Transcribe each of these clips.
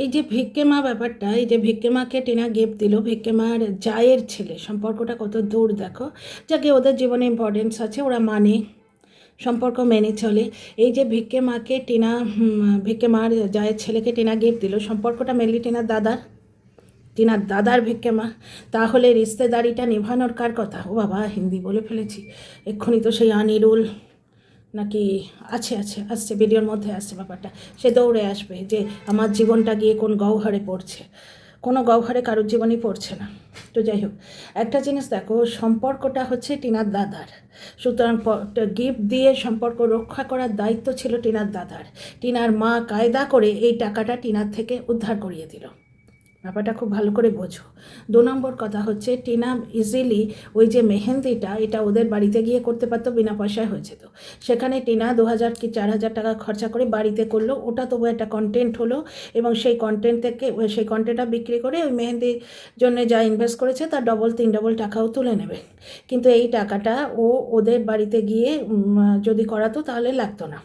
এই যে ভিক্কে মা ব্যাপারটা, এই যে ভিক্কে মাকে টিনা গিফট দিল, ভিক্কে মার জায়ের ছেলে, সম্পর্কটা কত দূর দেখো। যাকে ওদের জীবনে ইম্পর্টেন্স আছে, ওরা মানে সম্পর্ক মেনে চলে। এই যে ভিক্কে মাকে টিনা, ভিক্কে মার জায়ের ছেলেকে টিনা গিফট দিল, সম্পর্কটা মেনলি টিনার দাদার ভিক্কে মা। তাহলে রিশতেদারিটা নিভানোর কার কথা? ও বাবা, হিন্দি বলে ফেলেছি এক্ষুনি। তো সেই আনিরুল নাকি আসছে ভিডিওর মধ্যে আসছে ব্যাপারটা, সে দৌড়ে আসবে যে আমার জীবনটা গিয়ে কোন গহ্বরে পড়ছে। কোনো গহ্বরে কারোর জীবনই পড়ছে না। তো যাই হোক, একটা জিনিস দেখো, সম্পর্কটা হচ্ছে টিনার দাদার, সুতরাং গিফট দিয়ে সম্পর্ক রক্ষা করার দায়িত্ব ছিল টিনার দাদার। টিনার মা কায়দা করে এই টাকাটা টিনার থেকে উদ্ধার করিয়ে দিল। ব্যাপারটা খুব ভালো করে বোঝো। 2 নম্বর কথা হচ্ছে, টিনা ইজিলি ওই যে মেহেন্দিটা, এটা ওদের বাড়িতে গিয়ে করতে পারতো, বিনা পয়সায় হয়েছে। তো সেখানে টিনা 2000 কি 4000 টাকা খরচা করে বাড়িতে করলো, ওটা তবু একটা কন্টেন্ট হলো। এবং সেই কন্টেন্ট থেকে, সেই কন্টেন্টটা বিক্রি করে ওই মেহেন্দির জন্য যা ইনভেস্ট করেছে তার ডবল 3 টাকাও তুলে নেবে। কিন্তু এই টাকাটা ও ওদের বাড়িতে গিয়ে যদি করাতো তাহলে লাগতো না।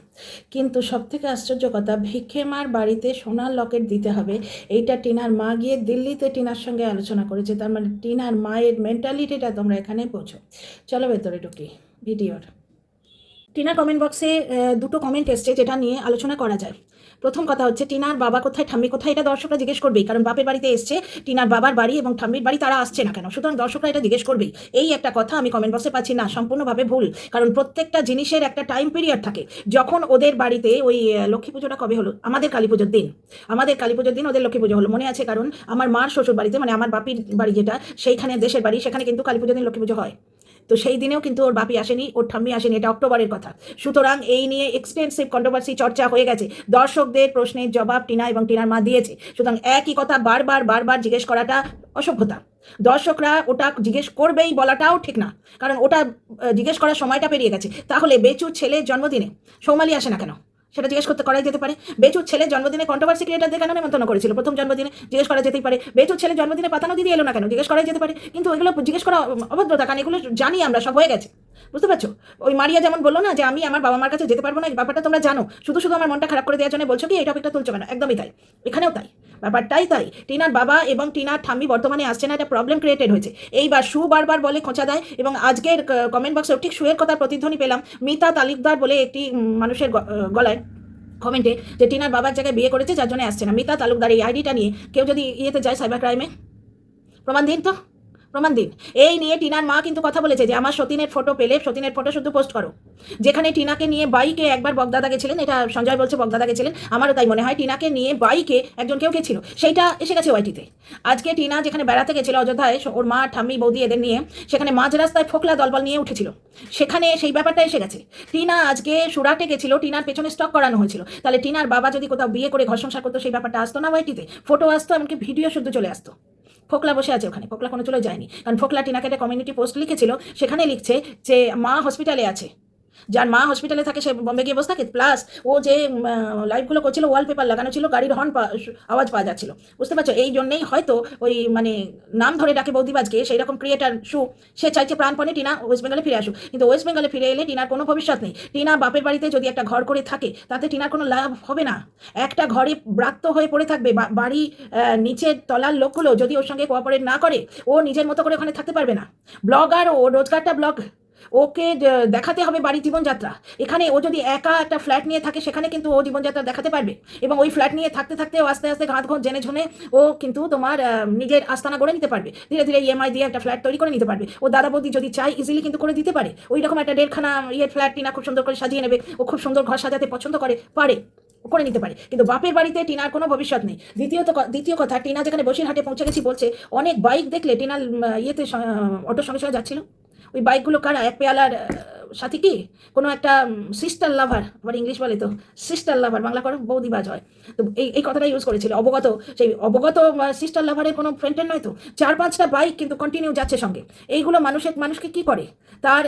কিন্তু সবথেকে আশ্চর্য কথা, ভিক্ষে মার বাড়িতে সোনার লকেট দিতে হবে, এইটা টিনার মা গিয়ে দিল্লিতে টিনার সঙ্গে আলোচনা করেছে। তার মানে টিনার মায়ের মেন্টালিটিটা তোমরা এখানে বোঝো। চলো ভেতরে ঢুকি ভিডিওর। টিনার কমেন্ট বক্সে 2টো কমেন্ট এসছে যেটা নিয়ে আলোচনা করা যায়। প্রথম কথা হচ্ছে, টিনার বাবা কোথায়, ঠাম্মি কোথায়, এটা দর্শকরা জিজ্ঞেস করবেই, কারণ বাপের বাড়িতে এসছে, টিনার বাবার বাড়ি এবং ঠাম্মির বাড়ি, তারা আসছে না কেন? সুতরাং দর্শকরা এটা জিজ্ঞেস করবেই। এই একটা কথা আমি কমেন্ট বক্সে পাচ্ছি না, সম্পূর্ণভাবে ভুল। কারণ প্রত্যেকটা জিনিসের একটা টাইম পিরিয়ড থাকে। যখন ওদের বাড়িতে ওই লক্ষ্মী পুজোটা কবে হলো, আমাদের কালী পুজোর দিন ওদের লক্ষ্মী পুজো হলো, মনে আছে? কারণ আমার মার শ্বশুর বাড়িতে, মানে আমার বাপির বাড়ি যেটা, সেইখানে দেশের বাড়ি, সেখানে কিন্তু কালী পুজোর দিন লক্ষ্মী পুজো হয়। তো সেই দিনেও কিন্তু ওর বাপি আসেনি, ওর ঠাম্মি আসেনি, এটা অক্টোবরের কথা। সুতরাং এই নিয়ে এক্সটেন্সিভ কন্ট্রোভার্সি চর্চা হয়ে গেছে, দর্শকদের প্রশ্নের জবাব টিনা এবং টিনার মা দিয়েছে। সুতরাং একই কথা বারবার জিজ্ঞেস করাটা অসভ্যতা। দর্শকরা ওটা জিজ্ঞেস করবেই বলাটাও ঠিক না, কারণ ওটা জিজ্ঞেস করার সময়টা পেরিয়ে গেছে। তাহলে বেচুর ছেলের জন্মদিনে সৌমালি আসে না কেন, সেটা জিজ্ঞেস করাই যেতে পারে। বেচুর ছেলের জন্মদিনে কন্ট্রোভার্সি ক্রিয়েটারদের কেন নিমন্ত্রণ করেছিল? প্রথম জন্মদিনে জিজ্ঞেস করা যেতেই পারে। বেচুর ছেলের জন্মদিনে পাতানো দিদি এলো না কেন, জিজ্ঞেস করাই যেতে পারে। কিন্তু ওইগুলো জিজ্ঞেস করা অভদ্রতা, কারণ এগুলো জানি আমরা, সব হয়ে গেছে। বুঝতে পারছো? ওই মারিয়া যেমন বললো না যে আমি আমার বাবা মার কাছে যেতে পারবো না, এই ব্যাপারটা তোমরা জানো, শুধু আমার মনটা খারাপ করে দেওয়ার জন্য বলছো কি এই টপিকটা তুলছো কেন? একদমই তাই, এখানেও তাই, ব্যাপারটাই তাই। টিনার বাবা এবং টিনার ঠাম্মি বর্তমানে আসছে না, একটা প্রবলেম ক্রিয়েটেড হয়েছে। এইবার সু বারবার বলে খোঁচা দেয়, এবং আজকের কমেন্ট বক্সে ঠিক সুয়ের কথা প্রতিধ্বনি পেলাম মিতা তালুকদার বলে একটি মানুষের গলায় কমেন্টে, যে টিনার বাবার জায়গায় বিয়ে করেছে যার জন্য আসছে না। মিতা তালুকদার এই আইডিটা নিয়ে কেউ যদি ইয়েতে যায়, সাইবার ক্রাইমে, প্রমাণ দিন তো, প্রমাণ দিন। এই নিয়ে টিনার মা কিন্তু কথা বলেছে যে আমার সতীনের ফটো পেলে সতীনের ফটো শুধু পোস্ট করো। যেখানে টিনাকে নিয়ে বাইকে একবার বগদাদা গেছিলেন, এটা সঞ্জয় বলছে বগদাদা গেছিলেন, আমারও তাই মনে হয়। টিনাকে নিয়ে বাইকে একজন কেউ গেছিল, সেইটা এসে গেছে ওয়াইটিতে। আজকে টিনা যেখানে বেড়াতে গেছিল অযোধ্যায়, ওর মা ঠাম্মি বৌদি এদের নিয়ে, সেখানে মাঝ রাস্তায় ফোকলা দলবল নিয়ে উঠেছিল, সেখানে সেই ব্যাপারটা এসে গেছে। টিনা আজকে সুরাটে গেছিল, টিনার পেছনে স্টক করানো হয়েছিল। তাহলে টিনার বাবা যদি কোথাও বিয়ে করে ঘর সংসার করতো, সেই ব্যাপারটা আসতো না ওয়াইটিতে? ফটো আসতো, এমনকি ভিডিও শুদ্ধ চলে আসতো। ফোকলা বসে আছে ওখানে, ফোকলা কোনো চলে যায়নি, কারণ ফোকলা টিনাকে একটা কমিউনিটি পোস্ট লিখেছিল, সেখানে লিখছে যে মা হসপিটালে আছে। যার মা হসপিটালে থাকে সে বম্বে গিয়ে বসে থাকে। প্লাস ও যে লাইভগুলো করছিল, ওয়ালপেপার লাগানো ছিল, গাড়ির হর্ন আওয়াজ পাওয়া যাচ্ছিল। বুঝতে পারছো? এই জন্যেই হয়তো ওই মানে নাম ধরে ডাকে বৌদিবাজকে, সেই রকম ক্রিয়েটার সু, সে চাইছে প্রাণপণে টিনা ওয়েস্ট বেঙ্গলে ফিরে আসুক। কিন্তু ওয়েস্ট বেঙ্গলে ফিরে এলে টিনার কোনো ভবিষ্যৎ নেই। টিনা বাপের বাড়িতে যদি একটা ঘর করে থাকে, তাতে টিনার কোনো লাভ হবে না। একটা ঘরে ব্রাত্য হয়ে পড়ে থাকবে। বাড়ি নিচের তলার লোকগুলো যদি ওর সঙ্গে কোঅপারেট না করে, ও নিজের মতো করে ওখানে থাকতে পারবে না। ব্লগার ও, রোজগারটা ব্লগ, ওকে দেখাতে হবে বাড়ির জীবনযাত্রা। এখানে ও যদি একা একটা ফ্ল্যাট নিয়ে থাকে, সেখানে কিন্তু ও জীবনযাত্রা দেখাতে পারবে, এবং ওই ফ্ল্যাট নিয়ে থাকতে থাকতে ও আস্তে আস্তে ঘাত ঘোঁট জেনে ঝুনে ও কিন্তু তোমার নিজের আস্তানা গড়ে নিতে পারবে। ধীরে ধীরে ইএমআই দিয়ে একটা ফ্ল্যাট তৈরি করে নিতে পারবে। ও দাদা বৌদি যদি চাই ইজিলি কিন্তু করে দিতে পারে। ওই রকম একটা 1.5খানা ফ্ল্যাট টিনা খুব সুন্দর করে সাজিয়ে নেবে। ও খুব সুন্দর ঘর সাজাতে পছন্দ পারে, করে নিতে পারে। কিন্তু বাপের বাড়িতে টিনার কোনো ভবিষ্যৎ নেই। দ্বিতীয় কথা, টিনা যেখানে বসিরহাটে পৌঁছে গেছি বলছে, অনেক বাইক দেখলে টিনার ইয়েতে অটোর সঙ্গে সঙ্গে যাচ্ছিল। ওই বাইকগুলো কারা? এক পেয়ালার সাথী কি কোনো একটা সিস্টার লাভার, আবার ইংলিশ বলে তো, সিস্টার লাভার বাংলা করে বৌদিবাজ হয়। তো এই কথাটা ইউজ করেছিল। অবগত, সেই অবগত সিস্টার লাভারের কোনো ফ্রেন্ডের নয় তো। 4-5টা বাইক কিন্তু কন্টিনিউ যাচ্ছে সঙ্গে। এইগুলো মানুষকে কি করে? তার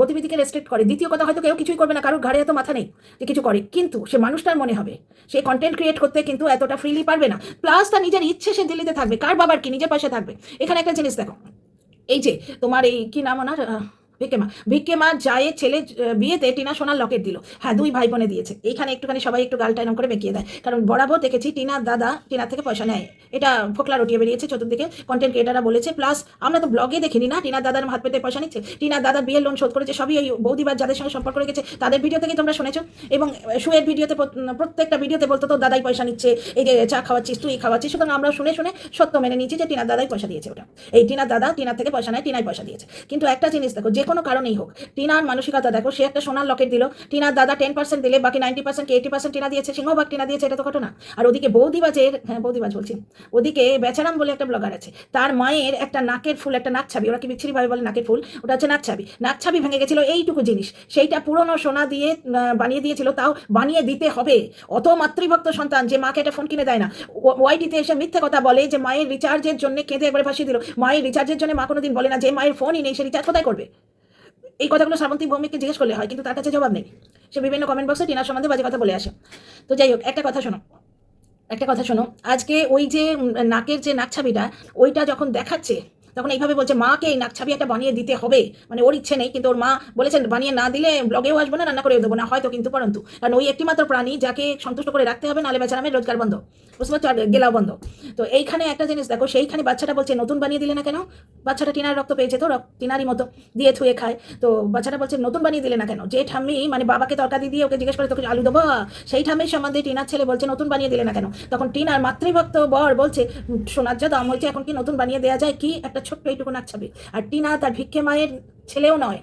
গতিবিধিকে রেস্ট্রিক্ট করে। দ্বিতীয় কথা, হয়তো কেউ কিছুই করবে না, কারোর ঘাড়ে এত মাথা নেই যে কিছু করে, কিন্তু সে মানুষটার মনে হবে। সে কন্টেন্ট ক্রিয়েট করতে কিন্তু এতটা ফ্রিলি পারবে না। প্লাস তার নিজের ইচ্ছে, সে দিল্লিতে থাকবে, কার বাবার কি, নিজের পয়সা থাকবে। এখানে একটা জিনিস দেখো, এই যে তোমার এই কি নাম ওনার, ভিক্ষে মা জায়ের ছেলে বিয়েতে টিনা সোনার লকেট দিল। হ্যাঁ, 2 ভাই বোনে দিয়েছে। এইখানে একটুখানি সবাই একটু গালটা এরকম করে বেঁকিয়ে দেয়, কারণ বরাবর দেখেছি টিনার দাদা টিনার থেকে পয়সা নেয়। এটা ফোকলা রটিয়ে বেরিয়েছে চতুর্দিকে, কন্টেন্ট ক্রিয়েটাররা বলেছে। প্লাস আমরা তো ব্লগে দেখিনি না টিনার দাদার হাত পেতে পয়সা নিচ্ছে। টিনার দাদার বিয়ের লোন শোধ করেছে সবই ওই বৌদিবার যাদের সঙ্গে সম্পর্ক রেখেছে তাদের ভিডিও থেকেই তোমরা শুনেছো। এবং শুয়ের ভিডিওতে প্রত্যেকটা ভিডিওতে বলতো তো দাদাই পয়সা নিচ্ছে, এই যে চা খাওয়াচ্ছিস তুই খাওয়াচ্ছিস। সুতরাং আমরা শুনে শুনে সত্য মেনে নিয়েছি যে টিনার দাদাই পয়সা দিয়েছে। ওটা এই টিনার দাদা টিনার থেকে পয়সা নেয়, টিনাই পয়সা দিয়েছে। কিন্তু একটা জিনিস দেখো, যে কোনো কারণেই হোক, টিনার মানসিকতা দেখো। সে একটা সোনার লকেট দিল, টিনার দাদা 10% দিলে বাকি 90% কি 80% টিনা দিয়েছে, সিংহভাগ টিনা দিয়েছে। এটা তো ঘটনা। আর ওদিকে বৌদিবাজের, হ্যাঁ বৌদিবাজ বলছি, ওদিকে বেচারাম বলে একটা ব্লগার আছে, তার মায়ের একটা নাকের ফুল, একটা নাক ছাবি, ওরা কি বিচ্ছিরিভাবে বলে নাকের ফুল, ওটা হচ্ছে নাক ছাবি। নাক ছাবি ভেঙে গেছিল এইটুকু জিনিস, সেইটা পুরনো সোনা দিয়ে বানিয়ে দিয়েছিল, তাও বানিয়ে দিতে হবে। অত মাতৃভক্ত সন্তান যে মাকে একটা ফোন কিনে দেয় না, ওয়াইটিতে এসে মিথ্যে কথা বলে যে মায়ের রিচার্জের জন্য কেঁদে একবারে ফাঁসিয়ে দিল। মায়ের রিচার্জের জন্য মা কোনোদিন বলে না যে মায়ের ফোনই নেই, সে রিচার্জ কোথায় করবে। এই কথাগুলো শ্রাবন্তী ভৌমিককে জিজ্ঞেস করলে হয়, কিন্তু তার কাছে জবাব নেই। সে বিভিন্ন কমেন্ট বক্সে টিনার সম্বন্ধে বাজে কথা বলে আসে। তো যাই হোক, একটা কথা শোনো, আজকে ওই যে নাকের যে নাকছাবিটা, ওইটা যখন দেখাচ্ছে তখন এইভাবে বলছে মাকে এই নাকছাবি একটা বানিয়ে দিতে হবে। মানে ওর ইচ্ছে নেই, কিন্তু ওর মা বলেছেন বানিয়ে না দিলে ব্লগেও আসবো না, রান্না করেও দেবো না, হয়তো কিন্তু পরন্তু। কারণ ওই একটিমাত্র প্রাণী যাকে সন্তুষ্ট করে রাখতে হবে, নাহলে বেচারামের রোজগার বন্ধ, বুঝতে পারছো, আর গেলাও বন্ধ। তো এইখানে একটা জিনিস দেখো, সেইখানে বাচ্চাটা বলছে নতুন বানিয়ে দিলে না কেন। বাচ্চাটা টিনার রক্ত পেয়েছে তো, টিনারই মতো দিয়ে থুয়ে খায়। তো বাচ্চাটা বলছে নতুন বানিয়ে দিলে না কেন। যে ঠাম্মি মানে বাবাকে তরকারি দিয়ে ওকে জিজ্ঞেস করে তোকে আলু দেবো, সেই ঠাম্মির সম্বন্ধে টিনার ছেলে বলছে নতুন বানিয়ে দিলে না কেন। তখন টিনার মাতৃভক্ত বর বলছে সোনার যা দাম হয়েছে এখন কি নতুন বানিয়ে দেওয়া যায়, কি একটা ছোট্ট এইটুকু নাকছাবি। আর টিনা তার ভিক্ষে মায়ের ছেলেও নয়,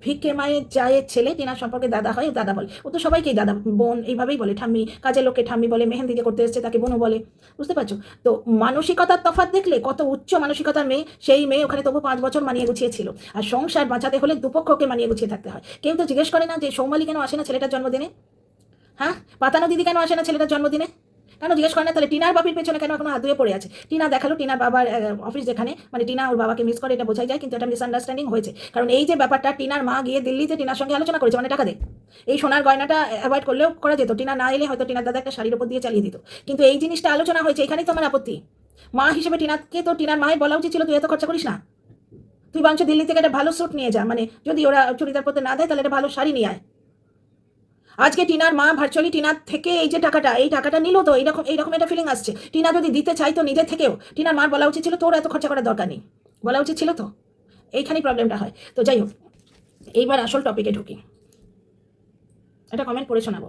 ভিক্ষে মায়ের জায়ের ছেলে। টিনার সম্পর্কে দাদা হয়, দাদা বলে। ও তো সবাইকেই দাদা বোন এইভাবেই বলে, ঠাম্মি কাজের লোককে ঠাম্মি বলে, মেহেন্দি যে করতে এসছে তাকে বোনও বলে, বুঝতে পারছো। তো মানসিকতার তফাৎ দেখলে, কত উচ্চ মানসিকতার মেয়ে, সেই মেয়ে ওখানে তবু 5 বছর মানিয়ে গুছিয়েছিল। আর সংসার বাঁচাতে হলে দুপক্ষকে মানিয়ে গুছিয়ে থাকতে হয়। কেউ তো জিজ্ঞেস করে না যে সৌমালি কেন আসে না ছেলেটার জন্মদিনে, হ্যাঁ পাতানো দিদি কেন আসে না ছেলেটার জন্মদিনে, কেন জিজ্ঞেস করে না। তাহলে টিনার বাপির পেছনে কেন এখনো হাত ধুয়ে পড়ে আছে। টিনা দেখালো টিনার বাবার অফিস যেখানে, মানে টিনা ওর বাবাকে মিস করে, এটা বোঝাই যায়। কিন্তু এটা মিসআন্ডারস্ট্যান্ডিং হয়েছে, কারণ এই যে ব্যাপারটা টিনার মা গিয়ে দিল্লিতে টিনার সঙ্গে আলোচনা করেছে, মানে টাকা দে, এই সোনার গয়নাটা অ্যাভয়েড করলেও করা যেত। টিনা না এলে হয়তো টিনার দাদা একটা শাড়ির উপর দিয়ে চালিয়ে দিত, কিন্তু এই জিনিসটা আলোচনা হয়েছে, এখানেই তোমার আপত্তি। মা হিসেবে টিনাকে তো টিনার মায়ের বলা উচিত ছিল তুই এত খরচা করিস না, তুই বরঞ্চ দিল্লি থেকে একটা ভালো স্যুট নিয়ে যা, মানে যদি ওরা চুড়িদার পরতে না দেয় তাহলে একটা ভালো শাড়ি নিয়ে আয়। আজকে টিনার মা ভার্চুয়ালি টিনার থেকে এই যে টাকাটা, এই টাকাটা নিল, তো এইরকম একটা ফিলিং আসছে। টিনা যদি দিতে চাইতো নিজে থেকেও, টিনার মার বলা উচিত ছিল তোর এত খরচা করার দরকার নেই, বলা উচিত ছিল তো। এইখানেই প্রবলেমটা হয়। তো যাই হোক, এইবার আসল টপিকে ঢুকি। একটা কমেন্ট পড়ে শোনাবো।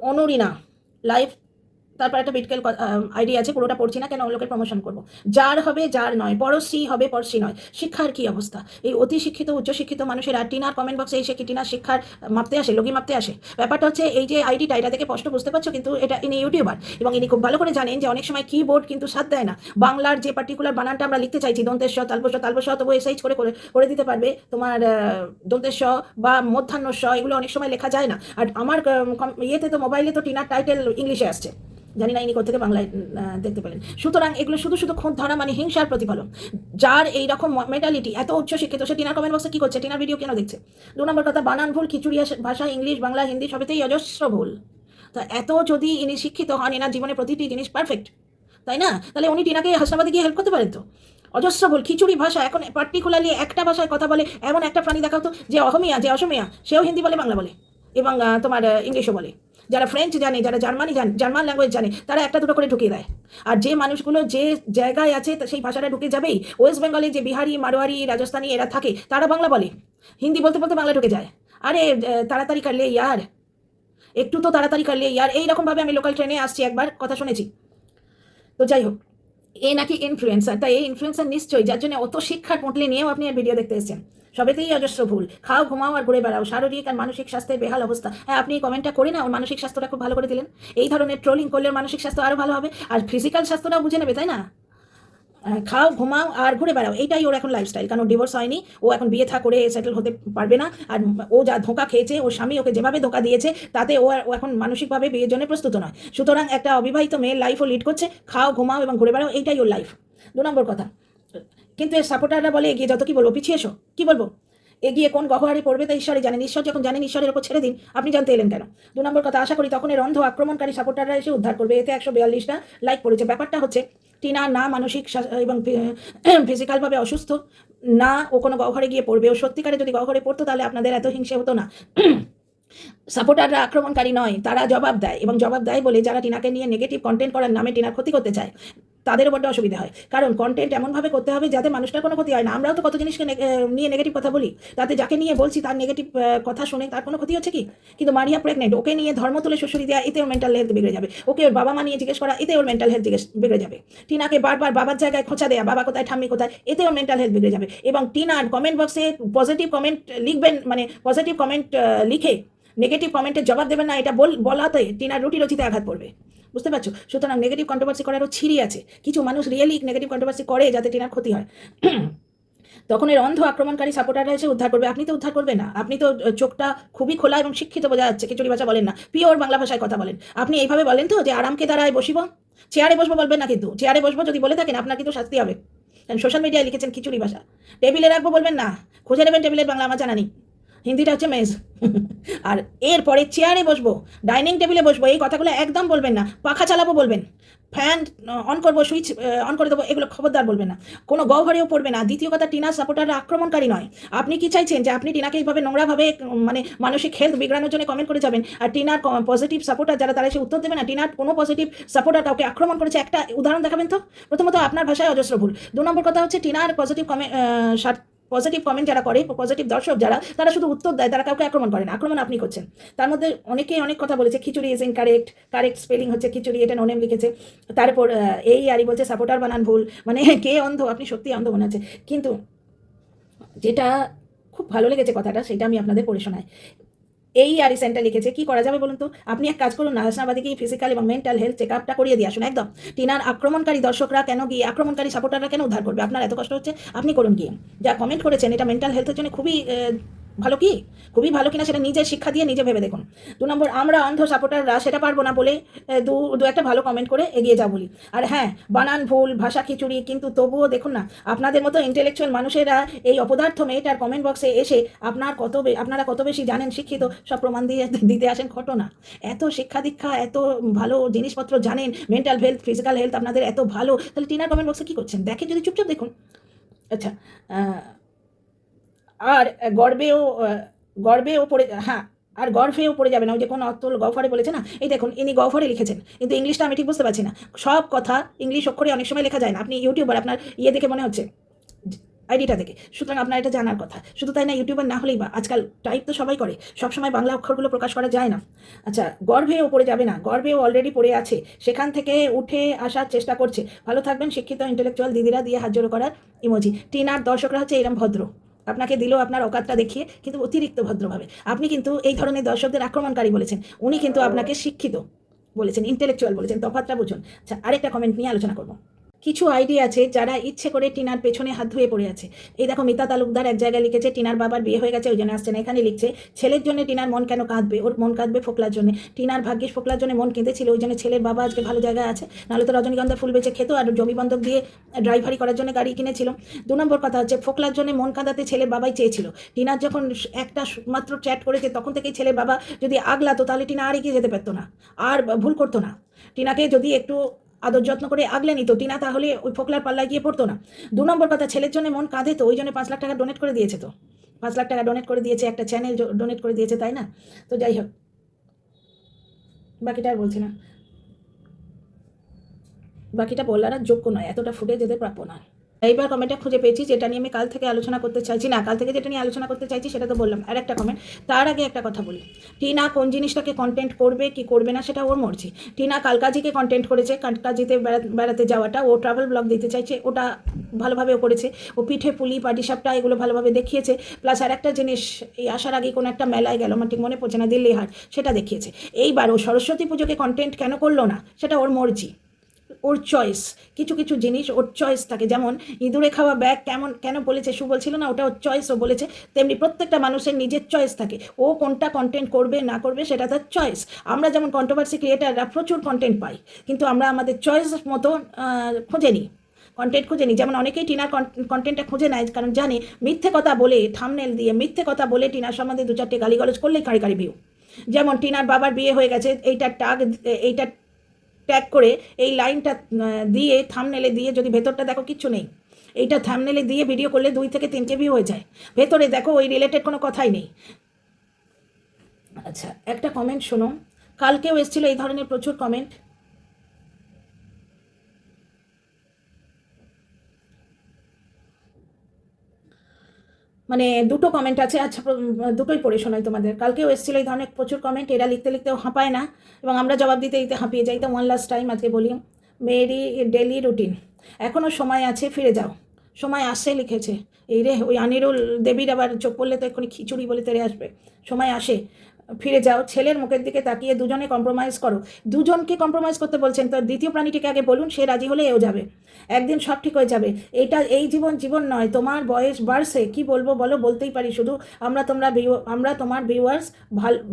অনুরিনা লাইভ, তারপর একটা বিটকেল আইডি আছে, পুরোটা পড়ছি না কেন লোকের প্রমোশন করবো। যার হবে যার নয়, পরশ্রী হবে পরশ্রী নয়। শিক্ষার কি অবস্থা এই অতি শিক্ষিত উচ্চশিক্ষিত মানুষের। আর টিনার কমেন্ট বক্সে এসে কি টিনার শিক্ষার মাপতে আসে, লগি মাপতে আসে। ব্যাপারটা হচ্ছে এই যে আইডিটা, এটা থেকে স্পষ্ট বুঝতে পারছো, কিন্তু এটা ইনি ইউটিউবার এবং ইনি খুব ভালো করে জানেন যে অনেক সময় কিবোর্ড কিন্তু সাথ দেয় না। বাংলার যে পার্টিকুলার বানানটা আমরা লিখতে চাইছি, দন্তেশ্ব তালবস্ব, তবু এসআইচ করে দিতে পারবে তোমার দন্তেশ্ব বা মধ্যাহ্ন স, এগুলো অনেক সময় লেখা যায় না। আর আমার ইয়েতে তো মোবাইলে তো টিনার টাইটেল ইংলিশে আসছে, জানি না ইনি কোথেকে বাংলায় দেখতে পেলেন। সুতরাং এগুলো শুধু খুঁত ধরা, মানে হিংসার প্রতিফলন। যার এইরকম মেন্টালিটি, এত উচ্চশিক্ষিত, সে টিনার কমেন্ট বক্সে কি করছে, টিনার ভিডিও কেন দেখছে। 2 নম্বর কথা, বানান ভুল, খিচুড়িয়া ভাষা, ইংলিশ বাংলা হিন্দি সবেতেই অজস্র ভুল। তা এত যদি ইনি শিক্ষিত হন, এনার জীবনে প্রতিটি জিনিস পারফেক্ট, তাই না, তাহলে উনি টিনাকে হাসনাবাদে গিয়ে হেল্প করতে পারেন তো। অজস্র ভুল, খিচুড়ি ভাষা। এখন পার্টিকুলারলি একটা ভাষায় কথা বলে এমন একটা প্রাণী দেখাও তো, যে অসমিয়া সেও হিন্দি বলে, বাংলা বলে, এবং তোমার ইংলিশও বলে। যারা ফ্রেঞ্চ জানে, যারা জার্মান ল্যাঙ্গুয়েজ জানে, তারা একটা দুটো করে ঢুকিয়ে দেয়। আর যে মানুষগুলো যে জায়গায় আছে সেই ভাষাটা ঢুকে যাবেই। ওয়েস্ট বেঙ্গলে যে বিহারি, মারোয়ারি, রাজস্থানী এরা থাকে, তারা বাংলা বলে, হিন্দি বলতে বলতে বাংলা ঢুকে যায়। আরে তাড়াতাড়ি কাটলে ইয়ার, একটু তো তাড়াতাড়ি কাটলে ইয়ার। এইরকমভাবে আমি লোকাল ট্রেনে আসছি, একবার কথা শুনেছি। তো যাই হোক, এ নাকি ইনফ্লুয়েন্সার, তাই এই ইনফ্লুয়েন্সার নিশ্চয়ই, যার জন্য অত শিক্ষার পোঁটলি নিয়েও আপনি আর ভিডিও দেখতে এসেছেন। সবেতেই অজস্র ভুল। খাও, ঘুমাও আর ঘুরে বেড়াও, শারীরিক আর মানসিক স্বাস্থ্যের বেহাল অবস্থা। হ্যাঁ, আপনি কমেন্টটা করে না, ওর মানসিক স্বাস্থ্যটা খুব ভালো করে দিলেন। এই ধরনের ট্রোলিং করলে মানসিক স্বাস্থ্য আরও ভালো হবে, আর ফিজিক্যাল স্বাস্থ্যটাও বুঝে নেবে, তাই না। খাও, ঘুমাও আর ঘুরে বেড়াও, এইটাই ওর এখন লাইফস্টাইল। কারণ ডিভোর্স হয়নি, ও এখন বিয়ে থা করে সেটেল হতে পারবে না। আর ও যা ধোঁকা খেয়েছে, ওর স্বামী ওকে যেভাবে ধোঁকা দিয়েছে, তাতে ও এখন মানসিকভাবে বিয়ের জন্য প্রস্তুত নয়। সুতরাং একটা অবিবাহিত মেয়ের লাইফও লিড করছে, খাও, ঘুমাও এবং ঘুরে বেড়াও, এইটাই ওর লাইফ। 2 নম্বর কথা, কিন্তু এর সাপোর্টাররা বলে এগিয়ে যত, কি বলবো, পিছিয়ে এসো, কি বলবো, এগিয়ে কোন গহ্বরে পড়বে তা ঈশ্বরই জানেন। ঈশ্বর যখন জানেন, ঈশ্বরের ওপর ছেড়ে দিন, আপনি জানতে এলেন কেন। 2 নম্বর কথা, আশা করি তখন এর অন্ধ আক্রমণকারী সাপোর্টাররা এসে উদ্ধার করবে। এতে 142টা লাইক পড়েছে। ব্যাপারটা হচ্ছে টিনা না মানসিক এবং ফিজিক্যালভাবে অসুস্থ, না ও কোনো গহ্বরে গিয়ে পড়বে। ও সত্যিকারে যদি গহ্বরে পড়তো তাহলে আপনাদের এত হিংসে হতো না। সাপোর্টাররা আক্রমণকারী নয়, তারা জবাব দেয়, এবং জবাব দেয় বলে যারা টিনাকে নিয়ে নেগেটিভ কন্টেন্ট করার নামে টিনার ক্ষতি করতে চায় তাদেরও বড্ড অসুবিধা হয়। কারণ কন্টেন্ট এমনভাবে করতে হবে যাতে মানুষটার কোনো ক্ষতি হয় না। আমরাও তো কত জিনিসকে নিয়ে নেগেটিভ কথা বলি, তাতে যাকে নিয়ে বলছি তার নেগেটিভ কথা শুনে তার কোনো ক্ষতি হচ্ছে কি? কিন্তু মারিয়া প্রেগনেন্ট, ওকে নিয়ে ধর্ম তুলে শ্বশুরি দেওয়া, এতে ওর মেন্টাল হেলথ বিগড়ে যাবে। ওকে ওর বাবা মা নিয়ে জিজ্ঞেস করা, এতে ওর মেন্টাল হেলথ বিগড়ে যাবে। টিনাকে বারবার বাবার জায়গায় খোঁচা দেয়া, বাবা কোথায় ঠাম্মি কোথায়, এতে ওর মেন্টাল হেলথ বিগড়ে যাবে। এবং টিনার কমেন্ট বক্সে পজিটিভ কমেন্ট লিখবেন, মানে পজিটিভ কমেন্ট লিখে নেগেটিভ কমেন্টের জবাব দেবেন না, এটা বলাতে টিনার রুটি রুচিতে আঘাত পড়বে। বুঝতে পারছো? সুতরাং নেগেটিভ কন্ট্রোভার্সি করারও ছিঁড়ি আছে। কিছু মানুষ রিয়েলি নেগেটিভ কন্ট্রোভার্সি করে যাতে টিনার ক্ষতি হয়। তখন এর অন্ধ আক্রমণকারী সাপোর্টাররা এসে উদ্ধার করবে। আপনি তো উদ্ধার করবেন না। আপনি তো চোখটা খুবই খোলা এবং শিক্ষিত বোঝা যাচ্ছে, খিচুড়ি ভাষা বলেন না, পিওর বাংলা ভাষায় কথা বলেন। আপনি এইভাবে বলেন তো যে আরামকে দাঁড়ায় বসিব, চেয়ারে বসবো বলবেন না, কিন্তু চেয়ারে বসবো যদি বলে থাকেন আপনার কিন্তু শাস্তি হবে। কারণ সোশ্যাল মিডিয়ায় লিখেছেন খিচুড়ি ভাষা। টেবিলে রাখবো বলবেন না, খুঁজে নেবেন টেবিলের বাংলা আমার জানা নেই, হিন্দিটা হচ্ছে মেজ। আর এরপরে চেয়ারে বসবো, ডাইনিং টেবিলে বসবো, এই কথাগুলো একদম বলবেন না। পাখা চালাবো বলবেন, ফ্যান অন করবো, সুইচ অন করে দেবো, এগুলো খবরদার বলবেন না। কোনো গহ্বরেও পড়বে না। দ্বিতীয় কথা, টিনার সাপোর্টাররা আক্রমণকারী নয়। আপনি কি চাইছেন যে আপনি টিনাকে এইভাবে নোংরাভাবে মানে মানসিক হেলথ বিগড়ানোর জন্য কমেন্ট করে যাবেন, আর টিনার পজিটিভ সাপোর্টার যারা তারা এসে উত্তর দেবে না? টিনার কোনো পজিটিভ সাপোর্টার কাউকে আক্রমণ করেছে একটা উদাহরণ দেখাবেন তো? প্রথমত আপনার ভাষায় অজস্র ভুল। 2 নম্বর কথা হচ্ছে টিনার পজিটিভ কমেন্ট যারা করে, পজিটিভ দর্শক যারা, তারা শুধু উত্তর দেয়, তারা কাউকে আক্রমণ করে না। আক্রমণ আপনি করছেন। তার মধ্যে অনেকেই অনেক কথা বলেছে, খিচুড়ি ইজ কারেক্ট স্পেলিং হচ্ছে খিচুড়ি, এটা নোনেম লিখেছে। তারপর এই আরই বলছে সাপোর্টার বানান ভুল। মানে কে অন্ধ? আপনি সত্যি অন্ধ মনে হচ্ছে। কিন্তু যেটা খুব ভালো লেগেছে কথাটা, সেটা আমি আপনাদের পড়ে শোনাই। এই আর সেন্টার লিখেছে, কি করা যাবে বলুন তো? আপনি এক কাজ করুন না, হাসনাবাদীকে ফিজিক্যাল এবং মেন্টাল হেলথ চেক আপটা করিয়ে দিয়ে আসুন একদম। টিনার আক্রমণকারী দর্শকরা কেন গিয়ে, আক্রমণকারী সাপোর্টাররা কেন উদ্ধার করবে? আপনার এত কষ্ট হচ্ছে, আপনি করুন গিয়ে। যা কমেন্ট করেছেন এটা মেন্টাল হেলথের জন্য খুবই ভালো, কি খুবই ভালো কিনা সেটা নিজের শিক্ষা দিয়ে নিজে ভেবে দেখুন। 2 নম্বর, আমরা অন্ধ সাপোর্টাররা সেটা পারবো না বলে দু একটা ভালো কমেন্ট করে এগিয়ে যা বলি। আর হ্যাঁ, বানান ভুল, ভাষা খিচুড়ি, কিন্তু তবুও দেখুন না, আপনাদের মতো ইন্টেলেকচুয়াল মানুষেরা এই অপদার্থ মেয়েটার কমেন্ট বক্সে এসে আপনারা কত বেশি জানেন, শিক্ষিত, সব প্রমাণ দিয়ে দিতে আসেন। ঘটনা, এত শিক্ষা দীক্ষা, এত ভালো জিনিসপত্র জানেন, মেন্টাল হেলথ ফিজিক্যাল হেলথ আপনাদের এত ভালো, তাহলে টিনার কমেন্ট বক্সে কী করছেন? দেখেন যদি চুপচাপ দেখুন। আচ্ছা, আর গর্বেও পড়ে, হ্যাঁ, আর গর্ভেও পড়ে যাবে না। ওই যে কোনো অতুল গহ্বরে বলেছে না, এই দেখুন ইনি গহ্বরে লিখেছেন, কিন্তু ইংলিশটা আমি ঠিক বুঝতে পারছি না। সব কথা ইংলিশ অক্ষরে অনেক সময় লেখা যায় না। আপনি ইউটিউবার, আপনার দেখে মনে হচ্ছে, আইডিটা দেখে, সুতরাং আপনার এটা জানার কথা। শুধু তাই না, ইউটিউবার না হলেই বা, আজকাল টাইপ তো সবাই করে, সবসময় বাংলা অক্ষরগুলো প্রকাশ করা যায় না। আচ্ছা, গর্ভেও পড়ে যাবে না, গর্ভেও অলরেডি পড়ে আছে, সেখান থেকে উঠে আসার চেষ্টা করছে। ভালো থাকবেন শিক্ষিত ইন্টেলেকচুয়াল দিদিরা, দিয়ে হাত জোড়ো করার ইমোজি। টিনার দর্শকরা হচ্ছে এরম ভদ্র, আপনাকে দিল আপনার অকাতটা দেখিয়ে, কিন্তু অতিরিক্ত ভদ্রভাবে। আপনি কিন্তু এই ধরনের দর্শকদের আক্রমণকারী বলেছেন, উনি কিন্তু আপনাকে শিক্ষিত বলেছেন, ইন্টেলেকচুয়াল বলেছেন, তফাৎটা বুঝুন। আচ্ছা, আরেকটা কমেন্ট নিয়ে আলোচনা করবো। কিছু আইডি আছে যারা ইচ্ছে করে টিনার পেছনে হাত ধুয়ে পড়ে আছে। এই দেখো, মিতা তালুকদার এক জায়গায় লিখেছে টিনার বাবার বিয়ে হয়ে গেছে ওই জন্য আসছে না। এখানে লিখছে ছেলের জন্য টিনার মন কেন কাঁদবে, ওর মন কাঁদবে ফোকলার জন্য। টিনার ভাগ্যিস ফোকলার জন্য মন কেঁদেছিল, ওই জন্য ছেলের বাবা আজকে ভালো জায়গায় আছে, নাহলে তো রজনীগন্ধা ফুল বেচে খেতো আর জমি বন্ধক দিয়ে ড্রাইভারি করার জন্য গাড়ি কিনেছিল। 2 নম্বর কথা হচ্ছে, ফোকলার জন্য মন কাঁদাতে ছেলের বাবাই চেয়েছিল। টিনার যখন একটা মাত্র চ্যাট করেছে তখন থেকেই ছেলের বাবা যদি আগলাতো তাহলে টিনা আর এগিয়ে যেতে পারতো না, আর ভুল করতো না। টিনাকে যদি একটু আদর যত্ন করে আগলে নিত টিনা, তাহলে ওই ফোকলার পাল্লায় গিয়ে পড়তো না। 2 নম্বর কথা, ছেলের জন্য মন কাঁদে তো, ওই জন্য 5 লাখ টাকা ডোনেট করে দিয়েছে। তো 5 লাখ টাকা ডোনেট করে দিয়েছে, একটা চ্যানেল ডোনেট করে দিয়েছে, তাই না? তো যাই হোক, বাকিটা আর বলছি না, বাকিটা বলার আর যোগ্য নয়, এতটা ফুটে যেতে প্রাপ্য নয়। এইবার কমেন্টটা খুঁজে পেয়েছি যেটা নিয়ে আমি কাল থেকে আলোচনা করতে চাইছি না, কাল থেকে যেটা নিয়ে আলোচনা করতে চাইছি সেটা তো বললাম। আর একটা কমেন্ট, তার আগে একটা কথা বলি, টিনা কোন জিনিসটাকে কন্টেন্ট করবে কি করবে না সেটা ওর মর্জি। টিনা কালকাজিকে কন্টেন্ট করেছে, কালকাজিতে বেড়াতে যাওয়াটা, ও ট্রাভেল ব্লগ দিতে চাইছে, ওটা ভালোভাবে ও করেছে। ও পিঠে পুলি পাটিসাপটা এগুলো ভালোভাবে দেখিয়েছে। প্লাস আর একটা জিনিস, এই আসার আগে কোনো একটা মেলায় গেল, আমার ঠিক মনে পড়ছে না, দিল্লি হাট, সেটা দেখিয়েছে। এইবার ও সরস্বতী পুজোকে কন্টেন্ট কেন করলো না সেটা ওর মর্জি, ওর চয়েস। কিছু কিছু জিনিস ওর চয়েস থাকে, যেমন ইঁদুরে খাওয়া ব্যাগ কেন বলেছে, সু বলছিল না, ওটা ওর চয়েস, ও বলেছে। তেমনি প্রত্যেকটা মানুষের নিজের চয়েস থাকে, ও কোনটা কন্টেন্ট করবে না করবে সেটা তার চয়েস। আমরা যেমন কন্ট্রোভার্সি ক্রিয়েটাররা প্রচুর কন্টেন্ট পাই, কিন্তু আমরা আমাদের চয়েস মতো খুঁজে নিই, কন্টেন্ট খুঁজে নিই। যেমন অনেকেই টিনার কন্টেন্টটা খুঁজে নেয়, কারণ জানে মিথ্যে কথা বলে, থাম্বনেল দিয়ে মিথ্যে কথা বলে টিনার সম্বন্ধে 2-4টে গালিগালাজ করলেই কারি ভিউ। যেমন টিনার বাবার বিয়ে হয়ে গেছে, এইটার ট্যাগ করে এই লাইনটা দিয়ে থাম্বনেলে দিয়ে, যদি ভেতরটা দেখো কিচ্ছু নেই, এইটা থাম্বনেলে দিয়ে ভিডিও করলে 2 থেকে 3 কেবি হয়ে যায়, ভেতরে দেখো ওই রিলেটেড কোনো কথাই নেই। আচ্ছা, একটা কমেন্ট শোনো, কালকেও এসেছিলো এই ধরনের প্রচুর কমেন্ট। মানে দুটো কমেন্ট আছে, আচ্ছা দুটোই পড়ে শোনাই তোমাদের। কালকেও এসেছিলো এই ধরনের প্রচুর কমেন্ট, এরা লিখতে লিখতেও হাঁপায় না এবং আমরা জবাব দিতে দিতে হাঁপিয়ে যাই। তো 1 লাস্ট টাইম আজকে বলি, মেরি ডেলি রুটিন, এখনও সময় আছে, ফিরে যাও, সময় আসে লিখেছে। এই রে, ওই আনিরুল দেবীর আবার চোখ পড়লে তো এক্ষুনি খিচুড়ি বলে তেড়ে আসবে। সময় আসে, ফিরে যাও, ছেলের মুখের দিকে তাকিয়ে দুজনে কম্প্রোমাইজ করো। দুজনকে কম্প্রোমাইজ করতে বলছেন তো দ্বিতীয় প্রাণীটিকে আগে বলুন, সে রাজি হলে এও যাবে, একদিন সব ঠিক হয়ে যাবে। এই জীবন নয়, তোমার বয়স বাড়ছে, কি বলবো বলো, বলতেই পারি শুধু আমরা তোমার ভিউয়ার্স,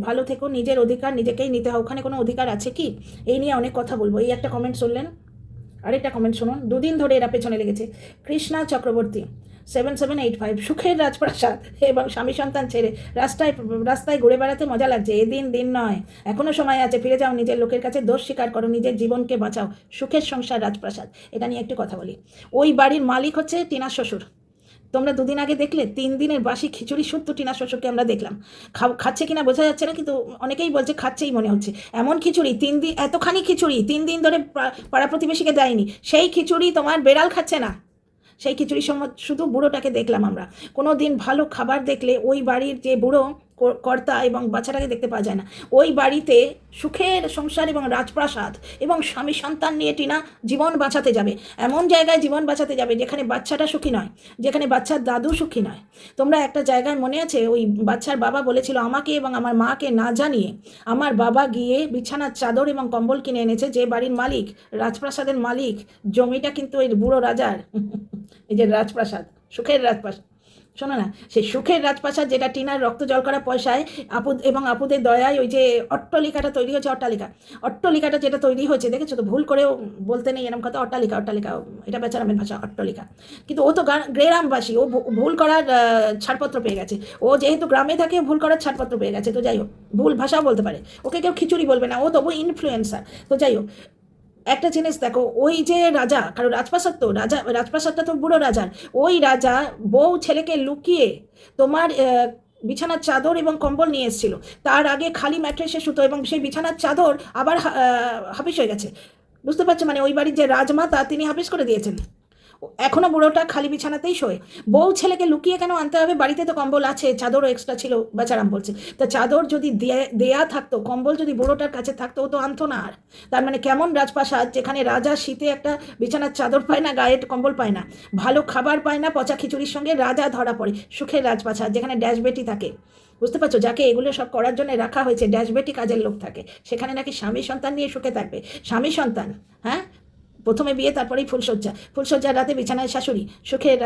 ভালো থেকো, নিজের অধিকার নিজেকেই নিতে হয়। ওখানে কোনো অধিকার আছে কি? এই নিয়ে অনেক কথা বলবো। এই একটা কমেন্ট শুনলেন, আরেকটা কমেন্ট শুনুন, 2 দিন ধরে এরা পেছনে লেগেছে। কৃষ্ণা চক্রবর্তী 7785, সুখের রাজপ্রাসাদ এবং স্বামী সন্তান ছেড়ে রাস্তায় ঘুরে বেড়াতে মজা লাগছে, দিন নয়, এখনও সময় আছে, ফিরে যাও, নিজের লোকের কাছে দোষ স্বীকার করো, নিজের জীবনকে বাঁচাও, সুখের সংসার রাজপ্রাসাদ। এটা নিয়ে একটু কথা বলি। ওই বাড়ির মালিক হচ্ছে টিনার শ্বশুর। তোমরা 2 দিন আগে দেখলে 3 দিনের বাসি খিচুড়ি শুদ্ধ টিনার শ্বশুরকে আমরা দেখলাম। খাচ্ছে কিনা বোঝা যাচ্ছে না, কিন্তু অনেকেই বলছে খাচ্ছেই মনে হচ্ছে। এমন খিচুড়ি 3 দিন, এতখানি খিচুড়ি 3 দিন ধরে পাড়া প্রতিবেশীকে দেয়নি। সেই খিচুড়ি তোমার বেড়াল খাচ্ছে না, সেই খিচুড়ির সময় শুধু বুড়োটাকে দেখলাম আমরা। কোনো দিন ভালো খাবার দেখলে ওই বাড়ির যে বুড়ো কর্তা এবং বাচ্চাটাকে দেখতে পাওয়া যায় না। ওই বাড়িতে সুখের সংসার এবং রাজপ্রাসাদ এবং স্বামী সন্তান নিয়ে টিনা জীবন বাঁচাতে যাবে, এমন জায়গায় জীবন বাঁচাতে যাবে যেখানে বাচ্চাটা সুখী নয়, যেখানে বাচ্চার দাদু সুখী নয়। তোমরা একটা জায়গায় মনে আছে, ওই বাচ্চার বাবা বলেছিল আমাকে এবং আমার মাকে না জানিয়ে আমার বাবা গিয়ে বিছানার চাদর এবং কম্বল কিনে এনেছে, যে বাড়ির মালিক, রাজপ্রাসাদের মালিক, জমিটা কিন্তু ওই বুড়ো রাজার। এই যে রাজপ্রাসাদ, সুখের রাজপ্রাসাদ, শোনো না, সেই সুখের রাজপ্রাসাদ যেটা টিনার রক্ত জল করা পয়সায় আপুদের দয়ায় ওই যে অট্টালিকাটা তৈরি হয়েছে, অট্টালিকাটা যেটা তৈরি হয়েছে, দেখেছো তো, ভুল করেও বলতে নেই এরকম কথা, অট্টালিকা, এটা বেচারামের ভাষা, অট্টালিকা। কিন্তু ও তো গ্রামবাসী, ও ভুল করার ছাড়পত্র পেয়ে গেছে, ও যেহেতু গ্রামে থাকে ভুল করার ছাড়পত্র পেয়ে গেছে। তো যাই হোক, ভুল ভাষাও বলতে পারে, ওকে কেউ খিচুড়ি বলবে না, ও তবু ইনফ্লুয়েন্সার। তো যাই হোক, একটা জিনিস দেখো, ওই যে রাজা, কারণ রাজপ্রাসাদটা তো বুড়ো রাজার, ওই রাজা বউ ছেলেকে লুকিয়ে তোমার বিছানার চাদর এবং কম্বল নিয়ে এসেছিল। তার আগে খালি ম্যাট্রেসে শুতো এবং সেই বিছানার চাদর আবার হাফিস হয়ে গেছে। বুঝতে পারছো, মানে ওই বাড়ির যে রাজমাতা তিনি হাফিস করে দিয়েছেন, এখনও বুড়োটা খালি বিছানাতেই শোয়। বউ ছেলেকে লুকিয়ে কেন আনতে হবে? বাড়িতে তো কম্বল আছে, চাদরও এক্সট্রা ছিল, বেচারাম বলছে। তা চাদর যদি দেয়া থাকতো, কম্বল যদি বুড়োটার কাছে থাকতো, ও তো আনতো না। আর তার মানে কেমন রাজপ্রাসাদ, যেখানে রাজা শীতে একটা বিছানার চাদর পায় না, গায়ে কম্বল পায় না, ভালো খাবার পায় না, পচা খিচুড়ির সঙ্গে রাজা ধরা পড়ে। সুখের রাজপ্রাসাদ যেখানে ড্যাশবেটি থাকে, বুঝতে পারছো, যাকে এগুলো সব করার জন্য রাখা হয়েছে, ড্যাশবেটি কাজের লোক থাকে, সেখানে নাকি স্বামী সন্তান নিয়ে সুখে থাকবে। স্বামী সন্তান, হ্যাঁ, প্রথমে বিয়ে, তারপরেই ফুলসজ্জার রাতে বিছানায় শাশুড়ি, সুখের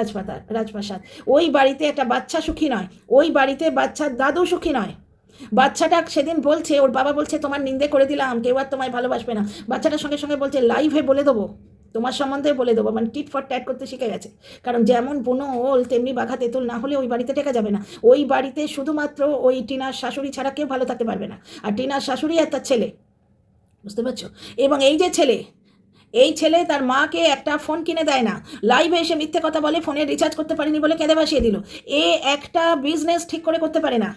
রাজপ্রাসাদ। ওই বাড়িতে একটা বাচ্চা সুখী নয়, ওই বাড়িতে বাচ্চার দাদু সুখী নয়। বাচ্চাটা সেদিন বলছে, ওর বাবা বলছে তোমার নিন্দে করে দিলাম, কেউ আর তোমায় ভালোবাসবে না। বাচ্চাটার সঙ্গে সঙ্গে বলছে লাইভে বলে দেবো, তোমার সম্বন্ধে বলে দেবো, মানে টিট ফর ট্যাট করতে শিখে গেছে। কারণ যেমন বুনো ওল তেমনি বাঘা তেঁতুল, না হলে ওই বাড়িতে টেকা যাবে না। ওই বাড়িতে শুধুমাত্র ওই টিনার শাশুড়ি ছাড়া কেউ ভালো থাকতে পারবে না, আর টিনার শাশুড়ি আর তার ছেলে, বুঝতে পারছো। এবং এই ছেলে তার মাকে একটা ফোন কিনে দেয় না, লাইভে এসে মিথ্যে কথা বলে, ফোনে রিচার্জ করতে পারেনি বলে কেঁদে ভাসিয়ে দিল। একটা বিজনেস ঠিক করে করতে পারে না,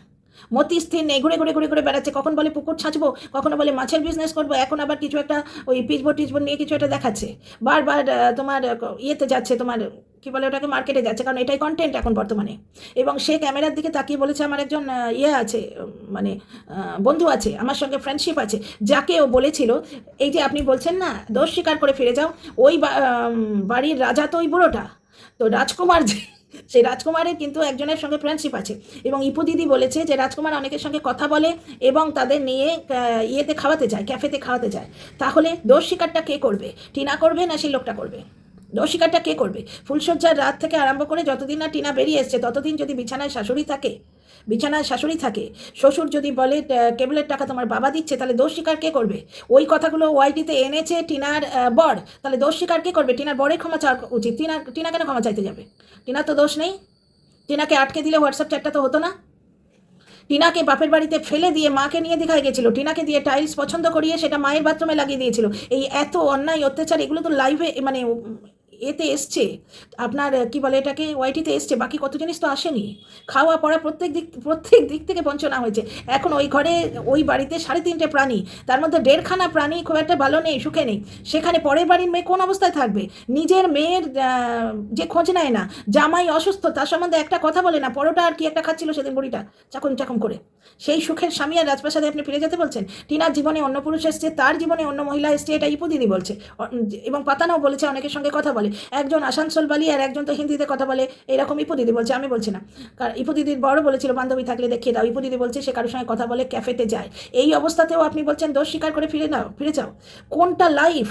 মতি স্থির নেই, ঘুরে বেড়াচ্ছে। কখন বলে পুকুর ছাঁচবো, কখনো বলে মাছের বিজনেস করবো, এখন আবার কিছু একটা ওই পিচবোর্ড নিয়ে কিছু একটা দেখাচ্ছে। বারবার তোমার ইয়েতে যাচ্ছে, তোমার কী বলে ওটাকে, মার্কেটে যাচ্ছে, কারণ এটাই কন্টেন্ট এখন বর্তমানে। এবং সে ক্যামেরার দিকে তাকিয়ে বলেছে আমার একজন আছে, মানে বন্ধু আছে, আমার সঙ্গে ফ্রেন্ডশিপ আছে, যাকে ও বলেছিল এই যে আপনি বলছেন না দোষ স্বীকার করে ফিরে যাও, ওই বাড়ির রাজা তো ওই বুড়োটা, তো রাজকুমার সেই রাজকুমারের কিন্তু একজনের সঙ্গে ফ্রেন্ডশিপ আছে। এবং ইপু দিদি বলেছে যে রাজকুমার অনেকের সঙ্গে কথা বলে এবং তাদের নিয়ে ইয়েতে খাওয়াতে যায়, ক্যাফেতে খাওয়াতে যায়। তাহলে দোষ স্বীকারটা কে করবে? টিনা করবে না সেই লোকটা করবে? দোষ স্বীকারটা কে করবে? ফুলসজ্জার রাত থেকে আরম্ভ করে যতদিন না টিনা বেরিয়ে এসছে, ততদিন যদি বিছানায় শাশুড়ি থাকে, শ্বশুর যদি বলে কেবলের টাকা তোমার বাবা দিচ্ছে, তাহলে দোষ স্বীকার কে করবে? ওই কথাগুলো ওয়াইটিতে এনেছে টিনার বর, তাহলে দোষ স্বীকার কে করবে? টিনার বরের ক্ষমা চাওয়া উচিত। টিনা কেন ক্ষমা চাইতে যাবে? টিনার তো দোষ নেই, টিনাকে আটকে দিলে হোয়াটসঅ্যাপ চ্যাটটা তো হতো না। টিনাকে বাপের বাড়িতে ফেলে দিয়ে মাকে নিয়ে দীঘায় গেছিল, টিনাকে দিয়ে টাইলস পছন্দ করিয়ে সেটা মায়ের বাথরুমে লাগিয়ে দিয়েছিল। এই এত অন্যায় অত্যাচার এগুলো তো লাইভে মানে এতে এসছে, আপনার কি বলে এটাকে, ওয়াইটিতে এসছে, বাকি কত জিনিস তো আসেনি। খাওয়া পড়া প্রত্যেক দিক থেকে বঞ্চনা হয়েছে। এখন ওই ঘরে ওই বাড়িতে 3.5 প্রাণী, তার মধ্যে 1.5খানা প্রাণী খুব একটা ভালো নেই, সুখে নেই। সেখানে পরের বাড়ির মেয়ে কোন অবস্থায় থাকবে? নিজের মেয়ের যে খোঁজ নেয় না, জামাই অসুস্থ তার সম্বন্ধে একটা কথা বলে না, পরোটা আর কি একটা খাচ্ছিল সেদিন বুড়িটা চাকম করে। সেই সুখের স্বামী আর রাজপ্রাসাদে আপনি ফিরে যেতে বলছেন? টিনার জীবনে অন্য পুরুষ এসছে, তার জীবনে অন্য মহিলা এসছে, এটা ইপু দিদি বলছে, এবং পাতানাও বলেছে, অনেকের সঙ্গে কথা বলে। একজন আসানসোল বালি আর একজন তো হিন্দিতে কথা বলে, এরকম ইপু দিদি বলছে, আমি বলছি না। কারণ ইপু দিদির বড় বলেছিল বান্ধবী থাকলে দেখিয়ে দাও, ইপু দিদি বলছে সে কারোর সঙ্গে কথা বলে, ক্যাফেতে যায়। এই অবস্থাতেও আপনি বলছেন দোষ স্বীকার করে ফিরে যাও। কোনটা লাইফ?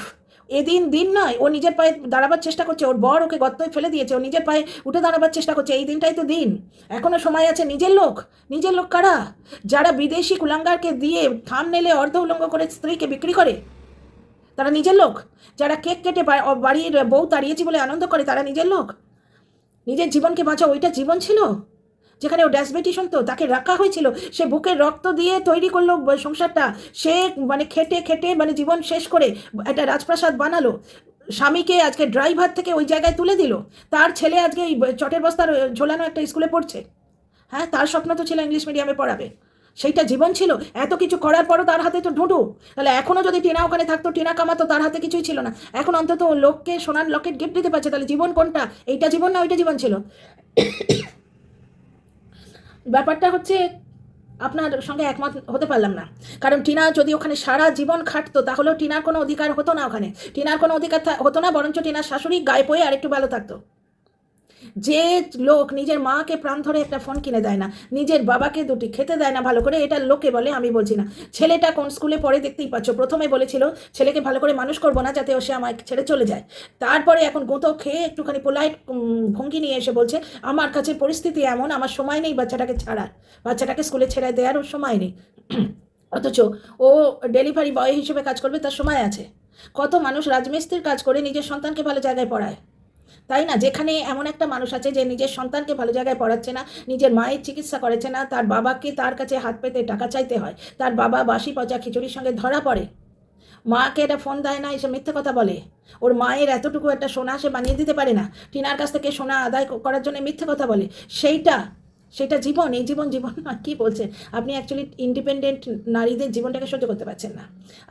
দিন নয়, ও নিজের পায়ে দাঁড়াবার চেষ্টা করছে, ওর বর ওকে গর্তই ফেলে দিয়েছে, ও নিজের পায়ে উঠে দাঁড়াবার চেষ্টা করছে, এই দিনটাই তো দিন। এখনও সময় আছে। নিজের লোক কারা? যারা বিদেশি কুলাঙ্গারকে দিয়ে থাম্বনেইলে অর্ধ উলঙ্গ করে স্ত্রীকে বিক্রি করে, তারা নিজের লোক। যারা কেক কেটে বাড়ির বউ তাড়িয়েছি বলে আনন্দ করে, তারা নিজের লোক। নিজের জীবনকে বাঁচাও, ওইটা জীবন ছিল? যেখানে ও ড্যাসবেটি শুনতো, তাকে রাখা হয়েছিল, সে বুকের রক্ত দিয়ে তৈরি করলো সংসারটা, সে মানে খেটে মানে জীবন শেষ করে একটা রাজপ্রাসাদ বানালো, স্বামীকে আজকে ড্রাইভার থেকে ওই জায়গায় তুলে দিল, তার ছেলে আজকে এই চটের বস্তার ঝোলানো একটা স্কুলে পড়ছে। হ্যাঁ, তার স্বপ্ন তো ছিল ইংলিশ মিডিয়ামে পড়াবে, সেইটা জীবন ছিল। এত কিছু করার পরও তার হাতে তো ঢুঁঢু। তাহলে এখনও যদি টিনা ওখানে থাকতো, টিনা কামাতো, তার হাতে কিছুই ছিল না। এখন অন্তত লোককে সোনার লকেট গিফট দিতে পারছে। তাহলে জীবন কোনটা? এইটা জীবন না ওইটা জীবন ছিল? ব্যাপারটা হচ্ছে আপনার সঙ্গে একমত হতে পারলাম না। কারণ টিনা যদি ওখানে সারা জীবন খাটতো, তাহলেও টিনার কোনো অধিকার হতো না ওখানে। টিনার কোনো অধিকার হতো না, বরঞ্চ টিনার শাশুড়ি গায়ে পয়ে আর একটু ভালো থাকতো। যে লোক নিজের মাকে প্রাণ ধরে একটা ফোন কিনে দেয় না, নিজের বাবাকে দুটি খেতে দেয় না ভালো করে, এটা লোকে বলে, আমি বলছি না। ছেলেটা কোন স্কুলে পড়ে দেখতেই পাচ্ছ। প্রথমে বলেছিল ছেলেকে ভালো করে মানুষ করবো না, যাতে ও সে আমায় ছেড়ে চলে যায়। তারপরে এখন গুঁতো খেয়ে একটুখানি পোলাইট ভঙ্গি নিয়ে এসে বলছে আমার কাছে পরিস্থিতি এমন, আমার সময় নেই বাচ্চাটাকে ছাড়ার, বাচ্চাটাকে স্কুলে ছেড়ে দেওয়ারও সময় নেই। অথচ ও ডেলিভারি বয় হিসেবে কাজ করবে, তার সময় আছে। কত মানুষ রাজমিস্ত্রির কাজ করে নিজের সন্তানকে ভালো জায়গায় পড়ায়, তাই না? যেখানে এমন একটা মানুষ আছে যে নিজের সন্তানকে ভালো জায়গায় পড়াচ্ছে না, নিজের মায়ের চিকিৎসা করেছে না, তার বাবাকে তার কাছে হাত পেতে টাকা চাইতে হয়, তার বাবা বাসি পচা খিচুড়ির সঙ্গে ধরা পড়ে, মাকে এটা ফোন দেয় না, এসে মিথ্যে কথা বলে, ওর মায়ের এতটুকু একটা সোনা সে বানিয়ে দিতে পারে না, টিনার কাছ থেকে সোনা আদায় করার জন্য মিথ্যে কথা বলে। সেটা জীবন? এই জীবন না, কী বলছেন আপনি? অ্যাকচুয়ালি ইন্ডিপেন্ডেন্ট নারীদের জীবনটাকে সহ্য করতে পারছেন না।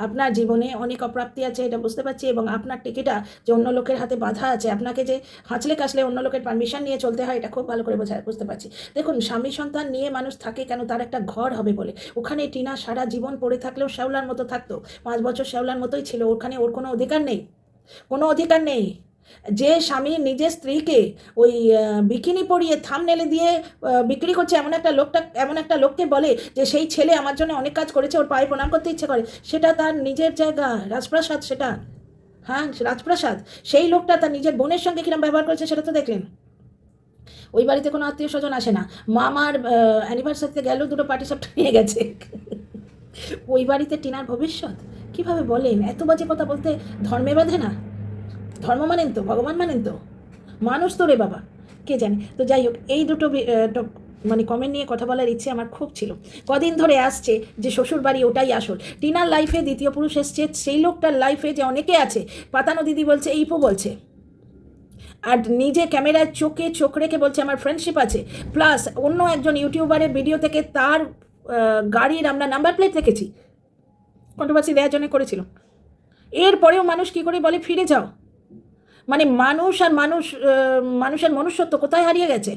আপনার জীবনে অনেক অপ্রাপ্তি আছে, এটা বুঝতে পারছি, এবং আপনার টিকিটা যে অন্য লোকের হাতে বাঁধা আছে, আপনাকে যে হাঁচলে কাছলে অন্য লোকের পারমিশন নিয়ে চলতে হয়, এটা খুব ভালো করে বুঝতে পারছি। দেখুন, স্বামী সন্তান নিয়ে মানুষ থাকে কেন? তার একটা ঘর হবে বলে। ওখানে টিনা সারা জীবন পড়ে থাকলেও শ্যাওলার মতো থাকতো, 5 বছর শ্যাওলার মতোই ছিল। ওখানে ওর কোনো অধিকার নেই। যে স্বামী নিজের স্ত্রীকে ওই বিকিনি পরিয়ে থাম্বনেইলে দিয়ে বিক্রি করছে, এমন একটা লোককে বলে যে সেই ছেলে আমার জন্য অনেক কাজ করেছে, ওর পায়ে প্রণাম করতে ইচ্ছে করে, সেটা তার নিজের জায়গা, রাজপ্রাসাদ সেটা। হ্যাঁ, রাজপ্রাসাদ। সেই লোকটা তার নিজের বোনের সঙ্গে কিরম ব্যবহার করেছে সেটা তো দেখলেন। ওই বাড়িতে কোনো আত্মীয় স্বজন আসে না, মামার অ্যানিভার্সারিতে গেল, 2টো পার্টি সব নিয়ে গেছে। ওই বাড়িতে টিনার ভবিষ্যৎ? কিভাবে বলেন? এত বাজে কথা বলতে ধর্মে বাঁধে না? ধর্ম মানেন তো, ভগবান মানেন তো, মানুষ তো রে বাবা, কে জানে। তো যাই হোক, এই দুটো মানে কমেন্ট নিয়ে কথা বলার ইচ্ছে আমার খুব ছিল। কদিন ধরে আসছে যে শ্বশুর বাড়ি ওটাই আসল। টিনার লাইফে দ্বিতীয় পুরুষ এসছে, সেই লোকটার লাইফে যে অনেকে আছে, পাতানো দিদি বলছে, ইপো বলছে, আর নিজে ক্যামেরায় চোখ রেখে বলছে আমার ফ্রেন্ডশিপ আছে, প্লাস অন্য একজন ইউটিউবারের ভিডিও থেকে তার গাড়ির আমরা নাম্বার প্লেট দেখেছি, কন্ট্রোভার্সি দেওয়ার জন্য করেছিল। এরপরেও মানুষ কী করে বলে ফিরে যাও? মানে মানুষের মনুষ্যত্ব কোথায় হারিয়ে গেছে?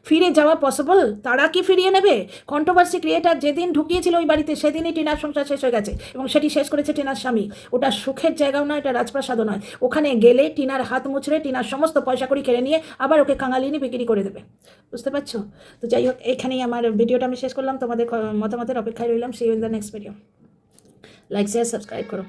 ফিরে যাওয়া পসিবল? তারা কি ফিরিয়ে নেবে? কন্ট্রোভার্সি ক্রিয়েটার যেদিন ঢুকিয়েছিল ওই বাড়িতে, সেদিনই টিনার সংসার শেষ হয়ে গেছে, এবং সেটি শেষ করেছে টিনার স্বামী। ওটা সুখের জায়গাও নয়, এটা রাজপ্রাসাদও নয়। ওখানে গেলে টিনার হাত মুচড়ে টিনার সমস্ত পয়সা কড়ি কেড়ে নিয়ে আবার ওকে কাঙালিনি বিক্রি করে দেবে। বুঝতে পারছো? তো যাই হোক, এখানেই আমার ভিডিওটা আমি শেষ করলাম। তোমাদের মতামতের অপেক্ষায় রইলাম। See you in the next video. Like, share, subscribe করো।